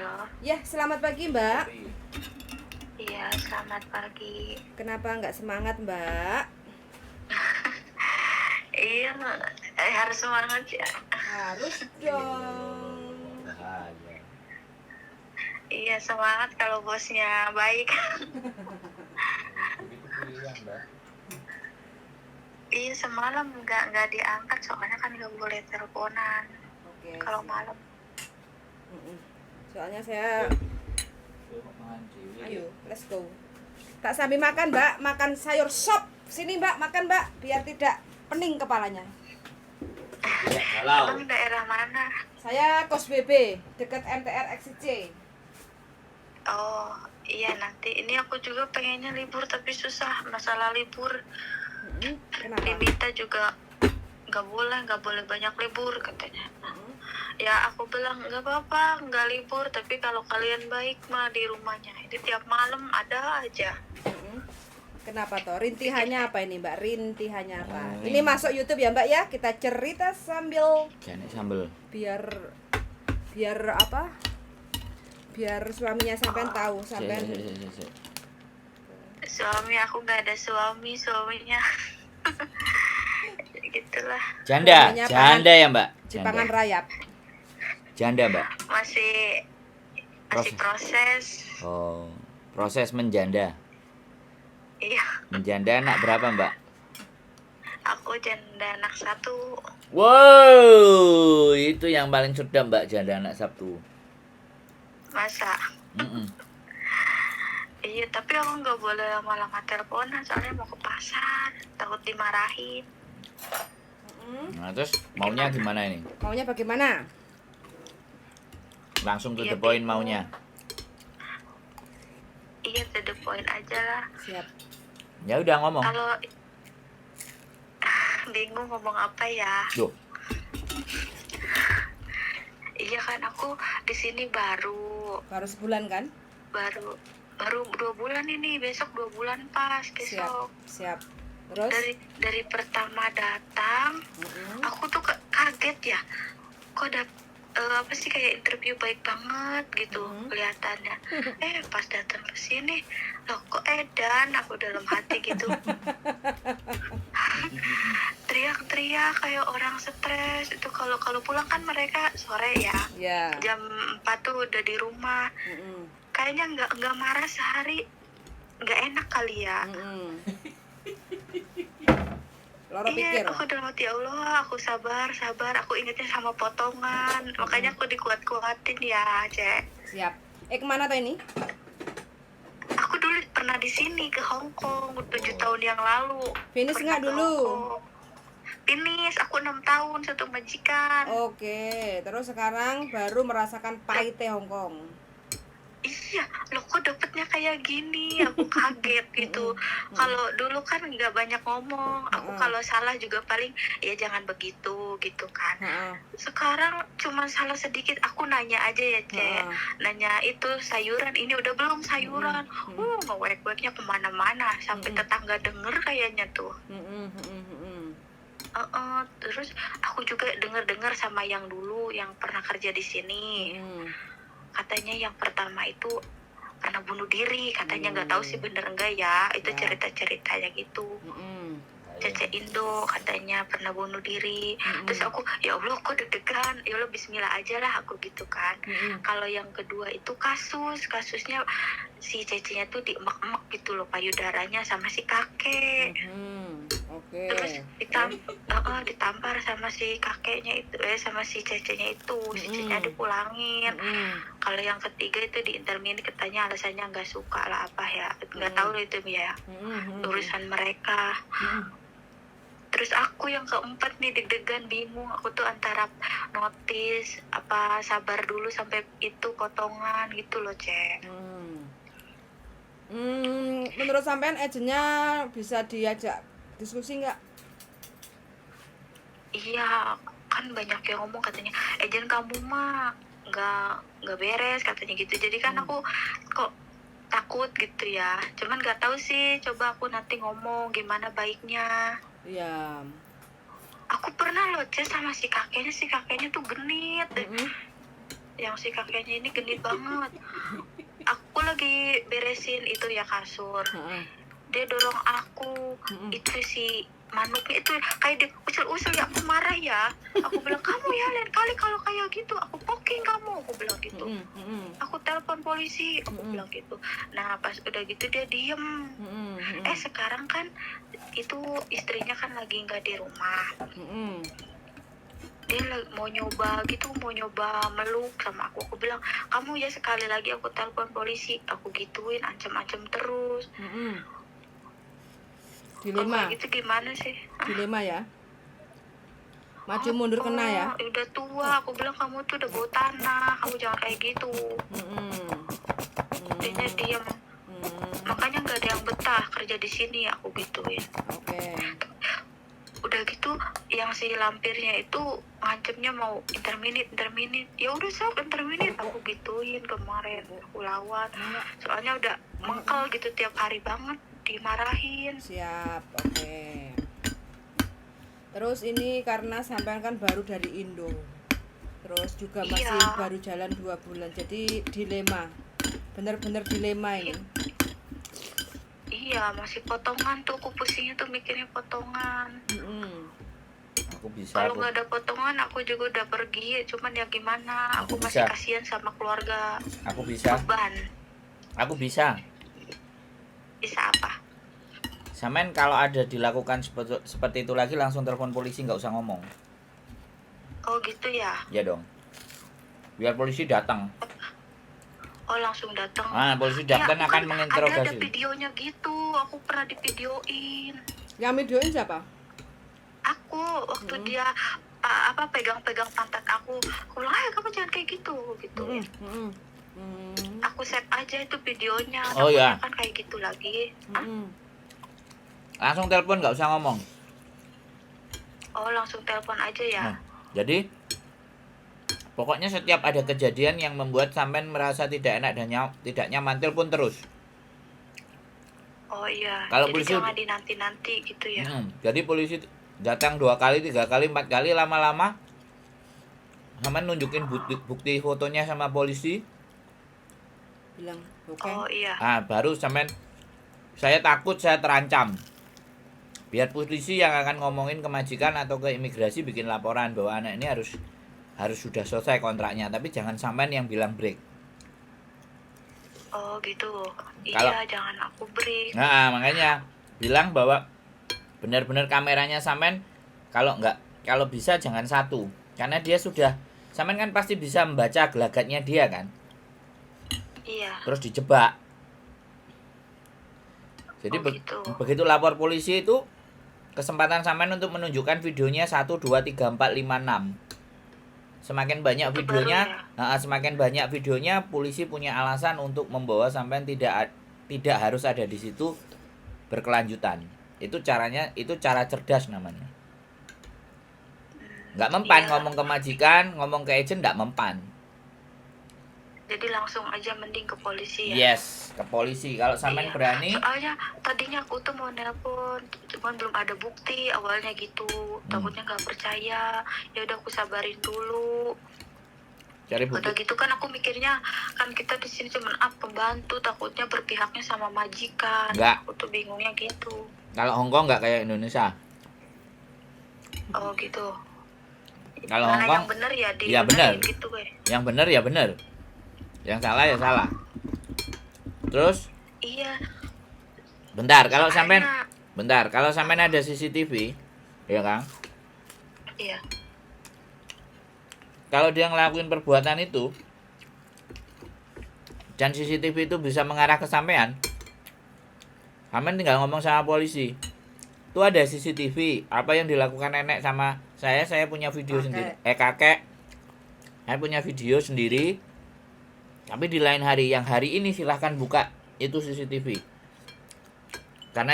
Halo. Ya, selamat pagi Mbak. Iya, selamat pagi. Kenapa nggak semangat Mbak? Iya, harus semangat ya. Harus dong. Bahaya. Iya, semangat kalau bosnya baik. Begitu pilihan, Mbak. Iya, semalam nggak diangkat soalnya kan nggak boleh teleponan Oke. kalau siap. malam. Soalnya saya, Ayo. ayo, let's go. Tak sambil makan Mbak, makan sayur sop. Sini Mbak, makan Mbak, biar tidak pening kepalanya. Tidak galau. Emang daerah mana? Saya kos BB, dekat MTR XC. Oh, iya nanti. Ini aku juga pengennya libur tapi susah masalah libur. Kenapa? Diminta juga nggak boleh banyak libur katanya. Ya aku bilang nggak apa-apa, nggak libur, tapi kalau kalian baik mah di rumahnya. Ini tiap malam ada aja. Kenapa toh? Rintihannya apa ini Mbak? Rintihannya apa? Hmm. Ini masuk YouTube ya Mbak ya. Kita cerita sambil Jangan sambel. biar apa? Biar suaminya sampean tahu sampean. Suami aku nggak ada suaminya. Gitulah, Janda, Namanya janda ya, Mbak. Cipangan Janda. rayap. Janda, Mbak. masih proses. Oh, proses menjanda. Iya, Menjanda anak berapa, Mbak? aku janda anak 1. Wow, itu yang paling sudah, Mbak, janda anak Sabtu. Masa? Mm-mm. Iya, tapi aku nggak boleh lama-lama teleponan soalnya mau ke pasar, takut dimarahin. Nah, terus maunya gimana ini? Maunya bagaimana? Langsung to Iya, the point bingung. maunya. Iya, to the point aja lah. Siap. Ya udah ngomong. Kalau bingung ngomong apa ya? Duh, Iya kan aku di sini baru Baru sebulan kan? baru 2 bulan ini, besok 2 bulan pas besok. Siap. Terus? Dari pertama datang, aku tuh kaget ya. Kok apa sih kayak interview baik banget gitu kelihatannya. Pas datang ke sini, loh kok edan, aku dalam hati gitu. Teriak-teriak kayak orang stres itu. Kalau pulang kan mereka sore ya. Ya. Jam 4 tuh udah di rumah. Kayaknya nggak marah sehari, nggak enak kali ya. Loro Iya, pikir. aku dalam hati, ya Allah, aku sabar, aku ingetnya sama potongan, makanya aku dikuat-kuatin ya, Cek. Siap. Kemana tuh ini? Aku dulu pernah di sini ke Hong Kong 7 tahun yang lalu. Finish Pernah nggak ke dulu? Hong Kong. Finish, aku 6 tahun satu majikan. Oke, terus sekarang baru merasakan pahitnya Hong Kong. Iya, loh kok dapetnya kayak gini, aku kaget gitu. Kalau dulu kan nggak banyak ngomong, aku kalau salah juga paling ya jangan begitu gitu kan. Sekarang cuma salah sedikit, aku nanya aja ya Cek, nanya itu sayuran, ini udah belum sayuran, ngewek-weknya kemana-mana, sampai tetangga denger kayaknya tuh. Terus aku juga dengar sama yang dulu yang pernah kerja di sini. Katanya yang pertama itu pernah bunuh diri, katanya nggak tahu sih bener enggak ya, itu cerita-ceritanya gitu. Cece Indo katanya pernah bunuh diri. Terus aku, ya Allah kok deg-degan, ya Allah bismillah aja lah aku gitu kan. Kalau yang kedua itu kasusnya si Cece-nya tuh diemek-emek gitu loh payudaranya sama si kakek. Oke. Terus ditampar sama si kakeknya itu, sama si Cece-nya itu, si Cece-nya dipulangin. Kalau yang ketiga itu di intermini katanya alasannya nggak suka lah apa ya, nggak tahu itu ya, urusan mereka. Terus aku yang keempat nih deg-degan, bingung aku tuh antara notis apa sabar dulu sampai itu potongan gitu loh Cek. Menurut sampean agentnya bisa diajak diskusi nggak? Iya, kan banyak yang ngomong katanya, ejen kamu mah nggak beres katanya gitu. Jadi kan aku kok takut gitu ya. Cuman nggak tahu sih, coba aku nanti ngomong gimana baiknya. Iya. Aku pernah loh Cek sama si kakeknya tuh genit. yang si kakeknya ini genit banget. Aku lagi beresin itu ya kasur, Heeh. dia dorong aku. Itu si manuknya itu kayak dia usul-usul ya, aku marah ya. Aku bilang, kamu ya lain kali kalau kayak gitu aku poking kamu, aku bilang gitu. Aku telepon polisi, aku bilang gitu. Nah pas udah gitu dia diem. Sekarang kan itu istrinya kan lagi nggak di rumah. Dia mau nyoba gitu, mau nyoba meluk sama aku bilang, kamu ya sekali lagi aku telepon polisi, aku gituin, ancam-ancam terus. Dilema. Kayak gitu gimana sih? Dilema ya. Maju mundur kena ya. Udah tua, aku bilang kamu tuh udah bau tanah, kamu jangan kayak gitu. Dia diam. Makanya nggak ada yang betah kerja di sini, aku gituin. Oke. Udah gitu yang si lampirnya itu ngancemnya mau interminit. Ya udah sok interminit, aku gituin kemarin, aku lawan. Soalnya udah mengkel gitu tiap hari banget dimarahin. Siap, oke. Terus ini karena sampean kan baru dari Indo, terus juga masih baru jalan 2 bulan, jadi dilema, bener-bener dilema ini. Iya, masih potongan tuh, aku pusingnya tuh mikirnya potongan. Aku bisa. Kalau nggak ada potongan, aku juga udah pergi. Cuman ya gimana, aku masih kasihan sama keluarga. Aku bisa. Beban. Aku bisa. Bisa apa? Sampean kalau ada dilakukan seperti itu lagi langsung telepon polisi, nggak usah ngomong. Oh gitu ya? Ya dong. Biar polisi datang. Oh langsung datang. Polisi datang akan menginterogasi. Ada videonya gitu, aku pernah divideoin. Yang videoin siapa? Aku waktu dia pegang-pegang pantat aku bilang, kamu jangan kayak gitu Aku save aja itu videonya. Oh ya. Kan kayak gitu lagi. Langsung telepon, nggak usah ngomong. Oh langsung telepon aja ya. Jadi pokoknya setiap ada kejadian yang membuat sampean merasa tidak enak dan tidak nyaman, telepon terus. Oh iya. Kalau jadi polisi jangan dinanti-nanti gitu ya. Jadi polisi datang 2 kali, 3 kali, 4 kali, lama-lama sampean nunjukin bukti fotonya sama polisi. Bilang, oke. Oh iya. Baru sampean, saya takut, saya terancam. Biar polisi yang akan ngomongin ke majikan atau ke imigrasi bikin laporan bahwa anak ini harus sudah selesai kontraknya, tapi jangan sampean yang bilang break. Oh gitu. Kalau, iya, jangan aku break. Nah, makanya bilang bahwa benar-benar kameranya sampean kalau bisa jangan 1, karena dia sudah, sampean kan pasti bisa membaca gelagatnya dia kan. Iya. Terus dijebak. Jadi gitu. Begitu lapor polisi itu kesempatan sampean untuk menunjukkan videonya 1, 2, 3, 4, 5, 6. Semakin banyak itu videonya, semakin banyak videonya, polisi punya alasan untuk membawa sampean tidak harus ada di situ berkelanjutan. Itu caranya, itu cara cerdas namanya. Nggak mempan ngomong ke majikan, ngomong ke agent, nggak mempan. Jadi langsung aja mending ke polisi ya. Yes, ke polisi. Kalau sampean berani. Soalnya tadinya aku tuh mau nelpon, cuman belum ada bukti awalnya gitu. Takutnya nggak percaya. Ya udah aku sabarin dulu. Cari bukti. Udah gitu kan aku mikirnya kan kita di sini cuma pembantu, takutnya berpihaknya sama majikan. Enggak. Aku tuh bingungnya gitu. Kalau Hongkong nggak kayak Indonesia. Oh gitu. Kalau Hongkong. Yang benar ya Iya benar. Gitu, yang benar ya benar. Yang salah ya salah. Terus? Iya. Bentar, kalau sampean ada CCTV, ya kan? Iya. Kalau dia ngelakuin perbuatan itu dan CCTV itu bisa mengarah ke sampean, sampean tinggal ngomong sama polisi. Itu ada CCTV, apa yang dilakukan nenek sama saya punya video sendiri. Kakek. Saya punya video sendiri. Tapi di lain hari, yang hari ini silahkan buka itu CCTV. Karena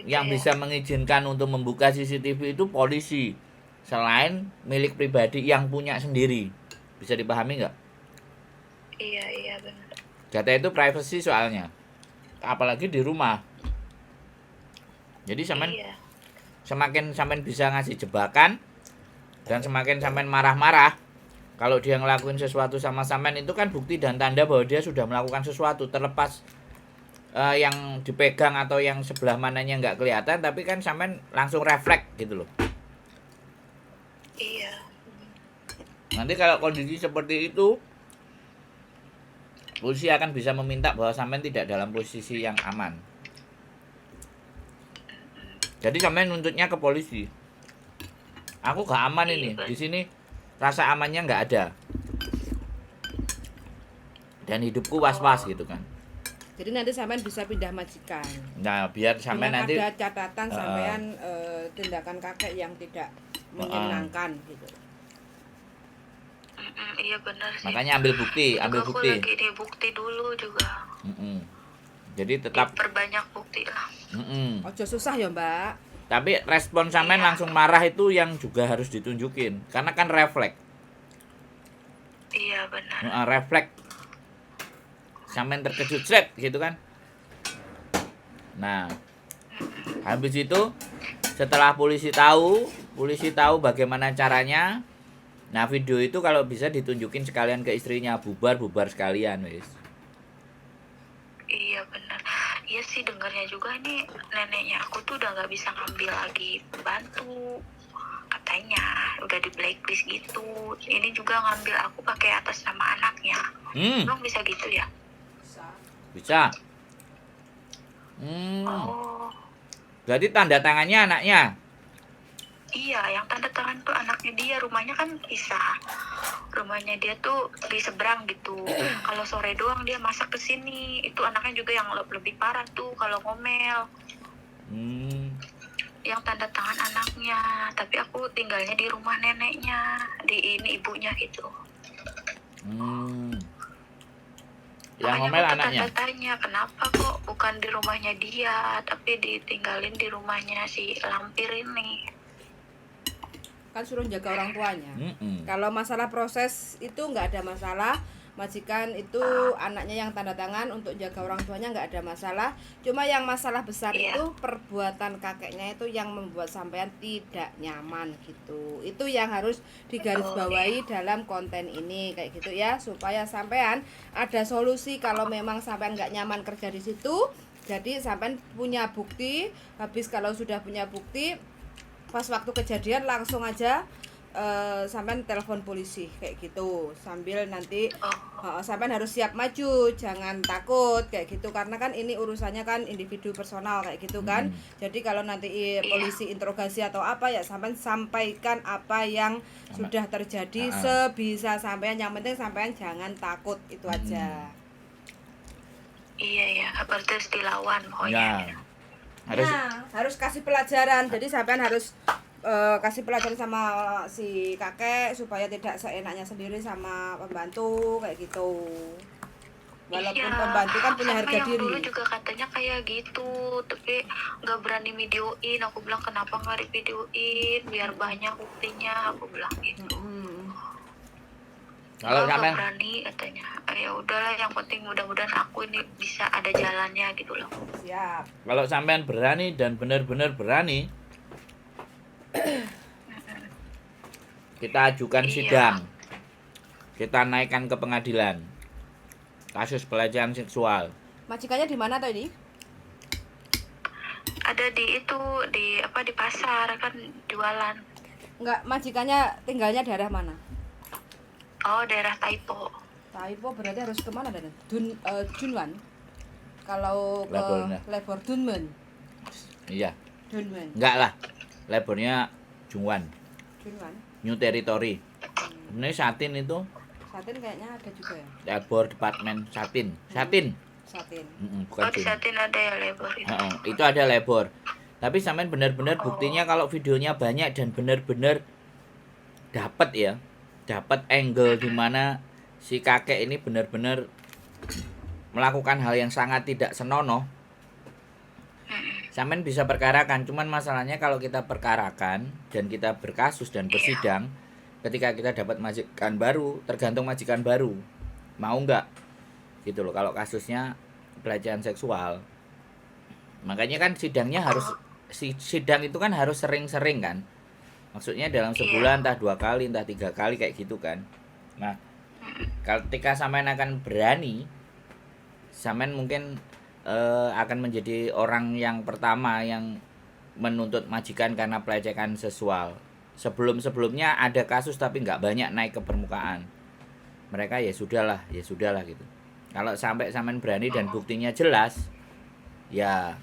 yang bisa mengizinkan untuk membuka CCTV itu polisi, selain milik pribadi yang punya sendiri. Bisa dipahami nggak? Iya benar. Data itu privacy soalnya, apalagi di rumah. Jadi semakin sampean bisa ngasih jebakan dan semakin sampean marah-marah, kalau dia ngelakuin sesuatu sama sampean itu kan bukti dan tanda bahwa dia sudah melakukan sesuatu, terlepas yang dipegang atau yang sebelah mananya nggak kelihatan, tapi kan sampean langsung refleks gitu loh. Iya. Nanti kalau kondisi seperti itu, polisi akan bisa meminta bahwa sampean tidak dalam posisi yang aman. Jadi sampean nuntutnya ke polisi. Aku gak aman ini. Di sini rasa amannya nggak ada. Dan hidupku was-was gitu kan. Jadi nanti sampean bisa pindah majikan. Nah, biar sampean Dengan nanti ada catatan sampean tindakan kakek yang tidak menyenangkan gitu. Iya benar sih. makanya ambil bukti, ambil Aku bukti. lagi di bukti dulu juga. Jadi tetap Perbanyak bukti lah. Ojo susah ya, Mbak. Tapi respon sampean langsung marah itu yang juga harus ditunjukin. Karena kan refleks. Iya benar. Refleks. Sampean terkejut sret gitu kan. Nah, habis itu setelah polisi tahu bagaimana caranya. Nah, video itu kalau bisa ditunjukin sekalian ke istrinya, bubar sekalian wis. Iya benar. Iya sih dengarnya juga nih neneknya aku tuh udah nggak bisa ngambil lagi pembantu. Katanya udah di blacklist gitu. Ini juga ngambil aku pakai atas nama anaknya. Emang bisa gitu ya? Bisa. Oh. Berarti tanda tangannya anaknya. Iya, yang tanda tangan tuh anaknya dia, rumahnya kan pisah. Rumahnya dia tuh di seberang gitu. Kalau sore doang dia masak ke sini. Itu anaknya juga yang lebih parah tuh kalau ngomel. Yang tanda tangan anaknya, tapi aku tinggalnya di rumah neneknya, di ini ibunya gitu. Yang Makanya ngomel aku anaknya. tanya kenapa kok bukan di rumahnya dia, tapi ditinggalin di rumahnya si lampir ini. Kan suruh jaga orang tuanya. Kalau masalah proses itu nggak ada masalah. Majikan itu anaknya yang tanda tangan untuk jaga orang tuanya nggak ada masalah. Cuma yang masalah besar itu perbuatan kakeknya itu yang membuat sampean tidak nyaman gitu. Itu yang harus digarisbawahi dalam konten ini kayak gitu ya, supaya sampean ada solusi kalau memang sampean nggak nyaman kerja di situ. Jadi sampean punya bukti. Habis kalau sudah punya bukti, pas waktu kejadian langsung aja sampean telepon polisi kayak gitu, sambil nanti sampean harus siap maju, jangan takut kayak gitu, karena kan ini urusannya kan individu personal kayak gitu kan. Jadi kalau nanti polisi interogasi atau apa ya sampean sampaikan apa yang sudah terjadi sebisa sampean, yang penting sampean jangan takut, itu aja. Iya ya, berarti harus dilawan pokoknya. Ya. Harus kasih pelajaran. Jadi sampean harus kasih pelajaran sama si kakek supaya tidak seenaknya sendiri sama pembantu kayak gitu. Walaupun pembantu kan punya harga yang diri. Dulu juga katanya kayak gitu, tapi nggak berani videoin. Aku bilang kenapa nggak di-videoin biar banyak buktinya. Aku bilang gitu. Kalau nggak sampean berani katanya. Ya udahlah, yang penting mudah-mudahan aku ini bisa ada jalannya gitu loh. Siap. Kalau sampean berani dan benar-benar berani, kita ajukan sidang. Kita naikkan ke pengadilan. Kasus pelecehan seksual. Majikannya di mana tadi? Ada di itu, di pasar kan jualan. Enggak, majikannya tinggalnya daerah mana? Oh, daerah Taipo. Taipo berarti harus kemana dan Junwan. Kalau ke Lebor Dunmen. Iya. Dunmen. Enggak lah. Lebornya Jungwan. Junwan. New Territory. Ini Satin itu. Satin kayaknya ada juga ya. Lebor Departemen Satin. Satin. Bukan di Satin ada ya Lebor itu. Itu ada Lebor. Tapi sampean benar-benar buktinya kalau videonya banyak dan benar-benar dapat ya. Dapat angle di mana si kakek ini benar-benar melakukan hal yang sangat tidak senonoh. Sampean bisa perkarakan, cuman masalahnya kalau kita perkarakan dan kita berkasus dan bersidang, ketika kita dapat majikan baru, tergantung majikan baru mau nggak gitu loh. Kalau kasusnya pelecehan seksual, makanya kan sidangnya harus sidang itu kan harus sering-sering kan, maksudnya dalam sebulan entah 2 kali entah 3 kali kayak gitu kan. Nah, ketika sampean akan berani, sampean mungkin akan menjadi orang yang pertama yang menuntut majikan karena pelecehan seksual. Sebelumnya ada kasus tapi nggak banyak naik ke permukaan. Mereka ya sudahlah gitu. Kalau sampai sampean berani dan buktinya jelas, ya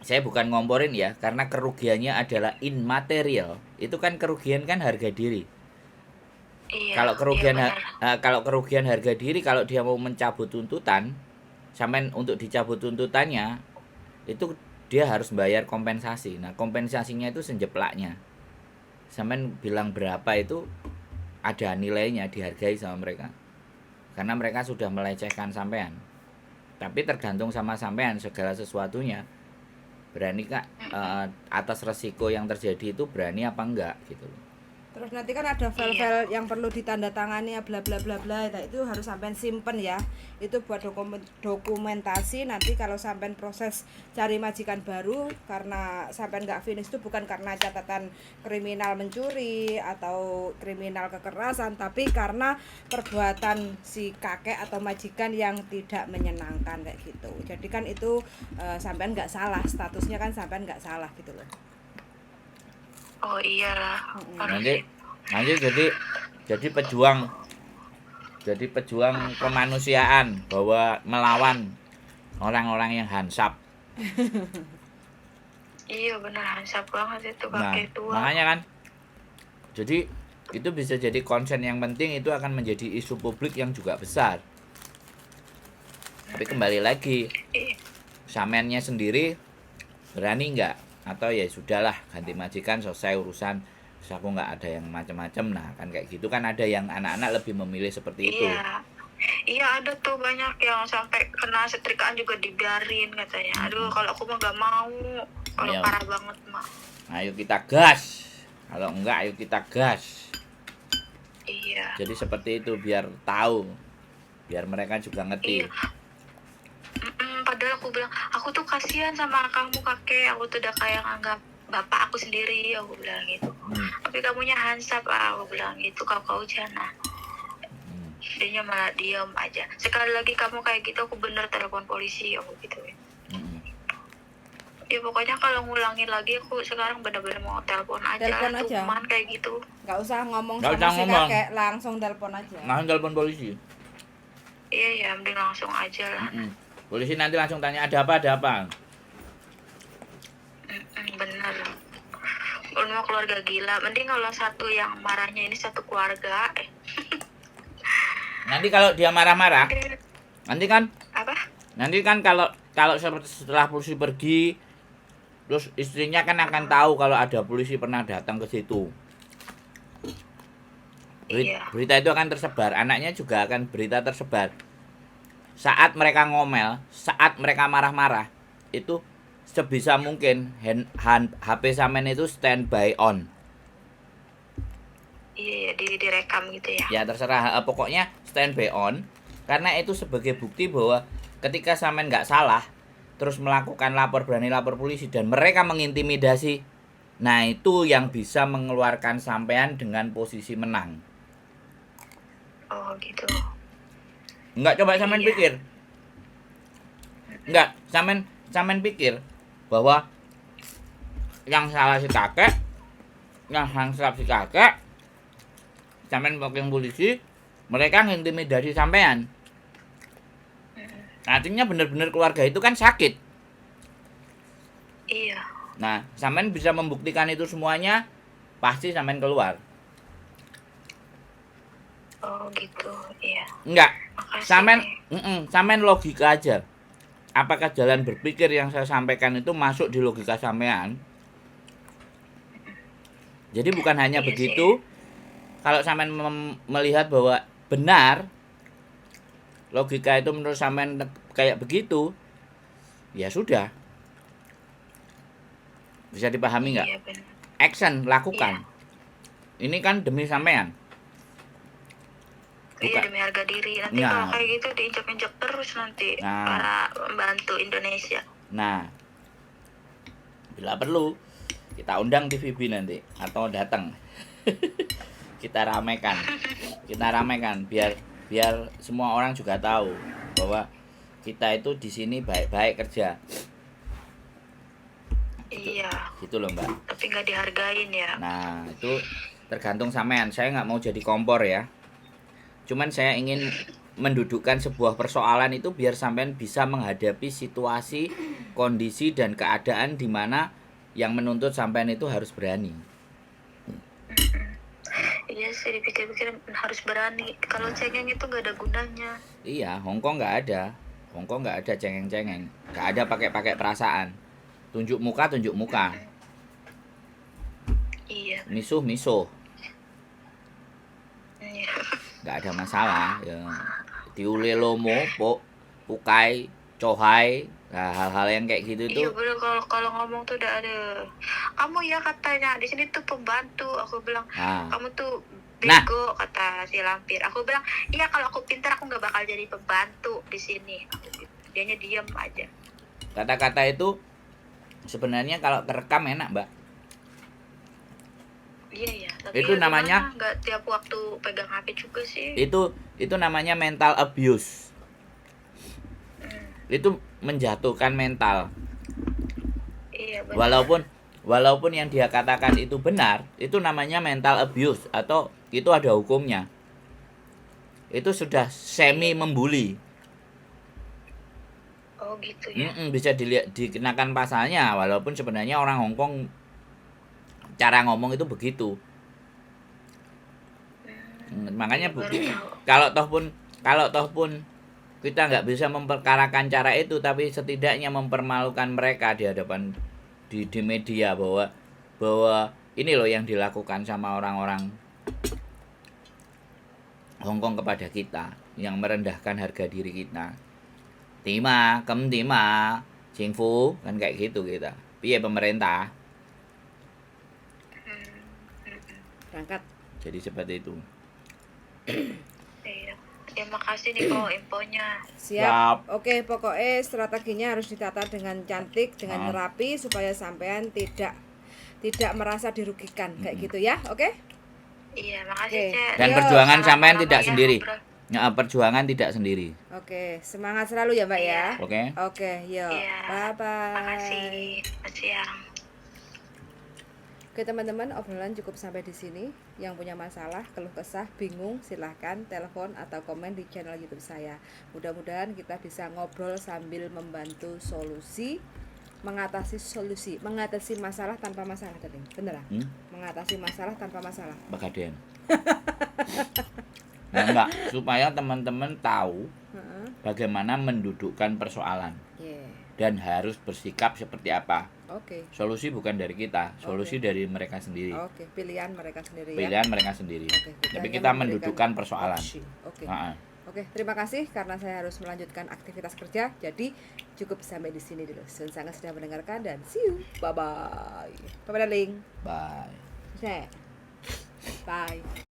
saya bukan ngomporin ya, karena kerugiannya adalah immaterial. Itu kan kerugian kan harga diri. Iya, Kalau kerugian iya benar. kalau kerugian harga diri, kalau dia mau mencabut tuntutan, sampean untuk dicabut tuntutannya itu dia harus bayar kompensasi. Nah, kompensasinya itu senjeplaknya. Sampean bilang berapa itu ada nilainya, dihargai sama mereka. Karena mereka sudah melecehkan sampean. Tapi tergantung sama sampean segala sesuatunya. Berani Kak atas resiko yang terjadi itu berani apa enggak gitu loh. Terus nanti kan ada file-file yang perlu ditandatangani ya bla bla bla bla. Nah, itu harus sampean simpen ya. Itu buat dokumentasi nanti kalau sampean proses cari majikan baru, karena sampean nggak finish itu bukan karena catatan kriminal mencuri atau kriminal kekerasan, tapi karena perbuatan si kakek atau majikan yang tidak menyenangkan kayak gitu. Jadi kan itu sampean nggak salah, statusnya kan sampean nggak salah gitu loh. Oh iyalah, harus Nanti jadi pejuang kemanusiaan bahwa melawan orang-orang yang hansap. Iya benar, hansap banget itu Nah, kakek tua. makanya kan. Jadi itu bisa jadi concern yang penting, itu akan menjadi isu publik yang juga besar. Tapi kembali lagi, samennya sendiri berani nggak? Atau ya sudahlah, ganti majikan selesai urusan, terus aku nggak ada yang macam-macam. Nah kan kayak gitu kan, ada yang anak-anak lebih memilih seperti itu. Iya ada tuh banyak yang sampai kena setrikaan juga dibiarin katanya. Aduh kalau aku mah gak mau, kalau Ayo. parah banget mah. Ayo kita gas, kalau enggak ayo kita gas. Iya. Jadi seperti itu, biar tahu, biar mereka juga ngerti. Iya. Padahal aku bilang, aku tuh kasihan sama kamu kakek, aku tuh udah kayak nganggap bapak aku sendiri, aku bilang gitu. Tapi kamunya hansap, aku bilang gitu, kau jana. Dia malah diam aja. Sekali lagi kamu kayak gitu, aku bener telepon polisi, aku gituin. Ya pokoknya kalau ngulangin lagi, aku sekarang bener-bener mau telepon aja. Cuman kayak gitu. Nggak usah ngomong Nggak sama usah si ngomong. kakek, langsung telepon aja. Langsung telepon polisi. Iya ya, mending langsung aja lah. Polisi nanti langsung tanya ada apa. Bener. Mau keluarga gila, mending kalau satu yang marahnya ini satu keluarga. Nanti kalau dia marah-marah, nanti kan Apa? kalau setelah polisi pergi, terus istrinya kan akan tahu kalau ada polisi pernah datang ke situ. Iya. Berita itu akan tersebar, anaknya juga akan berita tersebar. Saat mereka ngomel, saat mereka marah-marah, itu sebisa mungkin HP sampean itu standby on. Iya, direkam gitu ya. Ya terserah, pokoknya standby on, karena itu sebagai bukti bahwa ketika sampean nggak salah, terus berani lapor polisi dan mereka mengintimidasi, nah itu yang bisa mengeluarkan sampean dengan posisi menang. Oh gitu. Enggak, coba sampean pikir. Enggak, sampean pikir bahwa yang salah si kakek, yang hansap si kakek, sampean pakai polisi, mereka ngintimidasi sampean. Artinya benar-benar keluarga itu kan sakit. Iya. Nah, sampean bisa membuktikan itu semuanya, pasti sampean keluar. Oh gitu, iya. Enggak. Makasih. Sampean logika aja. Apakah jalan berpikir yang saya sampaikan itu masuk di logika sampean? Jadi bukan hanya Iya begitu. Kalau sampean melihat bahwa benar, logika itu menurut sampean kayak begitu, ya sudah. Bisa dipahami nggak? Iya benar. Action, lakukan. Ini kan demi sampean. Iya demi harga diri. Nanti Nah. kalau kayak gitu diinjak-injak terus nanti para pembantu Indonesia. Nah, bila perlu kita undang TVB nanti atau datang. Kita ramaikan. Kita ramaikan biar semua orang juga tahu bahwa kita itu di sini baik-baik kerja. Iya, Gitu loh, Mbak. tapi nggak dihargain ya. Nah, itu tergantung sampean. Saya nggak mau jadi kompor ya. Cuman saya ingin mendudukkan sebuah persoalan itu biar sampean bisa menghadapi situasi, kondisi dan keadaan di mana yang menuntut sampean itu harus berani. Iya sih, dipikir-pikir harus berani. Kalau cengeng itu nggak ada gunanya. Iya, Hongkong nggak ada. Hongkong nggak ada cengeng-cengeng. Nggak ada pakai perasaan. Tunjuk muka. Iya. Misuh. Iya. Nggak ada masalah ya. Diule lomo, pukai, cohai, nah, hal-hal yang kayak gitu Iya tuh. bener, kalau ngomong tuh udah ada. Kamu ya katanya di sini tuh pembantu. Aku bilang Nah, kamu tuh Nah. bego, kata si lampir. Aku bilang iya, kalau aku pintar aku nggak bakal jadi pembantu di sini. Dianya diem aja. kata-kata itu sebenarnya kalau kerekam enak, Mbak. Iya ya. Tapi Itu ya namanya- gimana, nggak tiap waktu pegang HP juga sih. Itu namanya mental abuse. Hmm, Itu menjatuhkan mental. iya bener. Walaupun yang dia katakan itu benar, itu namanya mental abuse atau itu ada hukumnya. Itu sudah semi membuli. Oh gitu ya. Bisa dikenakan pasalnya walaupun sebenarnya orang Hongkong cara ngomong itu begitu. Makanya Bu, Baru tahu. kalau toh pun kita nggak bisa memperkarakan cara itu, tapi setidaknya mempermalukan mereka di hadapan di media bahwa ini loh yang dilakukan sama orang-orang Hongkong kepada kita, yang merendahkan harga diri kita. Tima, Jingfu, kan kayak gitu kita. Piye pemerintah? Berangkat. Jadi seperti itu. Iya. Ya makasih nih kok infonya. Siap. Oke, pokoknya strateginya harus ditata dengan cantik, dengan rapi supaya sampean tidak merasa dirugikan kayak gitu ya. Oke? Iya, makasih Oke. Cek. Dan Yo, perjuangan Selamat sampean malam tidak ya, sendiri. ngobrol. Ya, perjuangan tidak sendiri. Oke, semangat selalu ya, Mbak ya. Oke. Oke, yuk. Iya. Bye-bye. Makasih. Selamat siang. Oke teman-teman, obrolan cukup sampai di sini. Yang punya masalah, keluh kesah, bingung, silahkan telepon atau komen di channel YouTube saya. Mudah-mudahan kita bisa ngobrol sambil membantu mengatasi masalah tanpa masalah tadi. Bener ah? Mengatasi masalah tanpa masalah. Bakaden. Nah, enggak, supaya teman-teman tahu bagaimana mendudukkan persoalan Yeah. dan harus bersikap seperti apa. Oke. Solusi bukan dari kita, solusi dari mereka sendiri. Oke, pilihan mereka sendiri ya. Pilihan mereka sendiri. Oke, Tapi hanya kita memberikan mendudukkan persoalan. opsi. Oke. Heeh. Oke, terima kasih karena saya harus melanjutkan aktivitas kerja. Jadi cukup sampai di sini dulu. Sun sangat sudah mendengarkan dan see you. Bye bye. Bye bye darling. Bye. Bye.